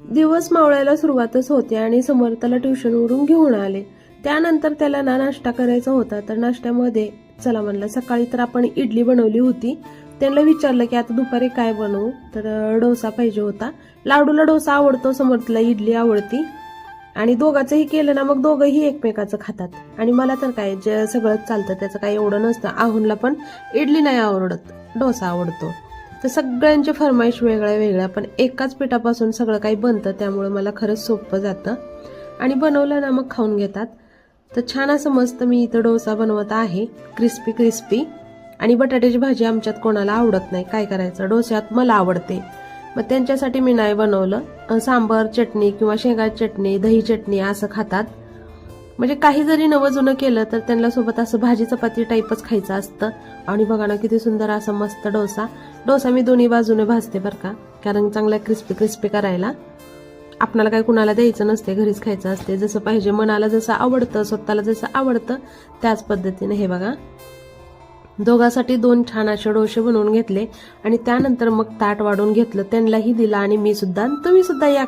दिवस मावळायला सुरुवातच होते आणि समर्थला ट्युशनवरून घेऊन आले. त्यानंतर त्याला नाश्ता करायचा होता. तर नाश्त्यामध्ये चला म्हणलं, सकाळी तर आपण इडली बनवली होती. त्यांना विचारलं की आता दुपारी काय बनवू, तर डोसा पाहिजे होता. लाडूला डोसा आवडतो, समर्थला इडली आवडती आणि दोघांचंही केलं ना मग दोघंही एकमेकाचं खातात. आणि मला तर काय जे सगळंच चालतं, त्याचं काही एवढं नसतं. आहुनला पण इडली नाही आवडत, डोसा आवडतो. तर सगळ्यांची फरमाईश वेगळ्या वेगळ्या, पण एकाच पिठापासून सगळं काही बनतं, त्यामुळे मला खरंच सोपं जातं आणि बनवलं ना मग खाऊन घेतात. तर छान असं मस्त मी इथं डोसा बनवत आहे, क्रिस्पी क्रिस्पी. आणि बटाट्याची भाजी आमच्यात कोणाला आवडत नाही, काय करायचं, डोस्यात मला आवडते, मग त्यांच्यासाठी मी नाही बनवलं. सांबार चटणी किंवा शेंगा चटणी, दही चटणी असं खातात. म्हणजे काही जरी नवं जुनं केलं तर त्यांना सोबत असं भाजी चपाती टाईपच खायचं असतं. आणि बघा ना किती सुंदर असा मस्त डोसा मी दोन्ही बाजूने भाजते बरं का, कारण चांगला क्रिस्पी क्रिस्पी करायला. आपणाला काय कुणाला द्यायचं नसते, घरीच खायचं असते, जसं पाहिजे, मनाला जसं आवडतं, स्वतःला जसं आवडतं त्याच पद्धतीने. हे बघा, दोघांसाठी 2 छान असे डोसे बनवून घेतले आणि त्यानंतर मग ताट वाढून घेतलं, त्यांनाही दिला आणि मी सुद्धा. तुम्ही सुद्धा या.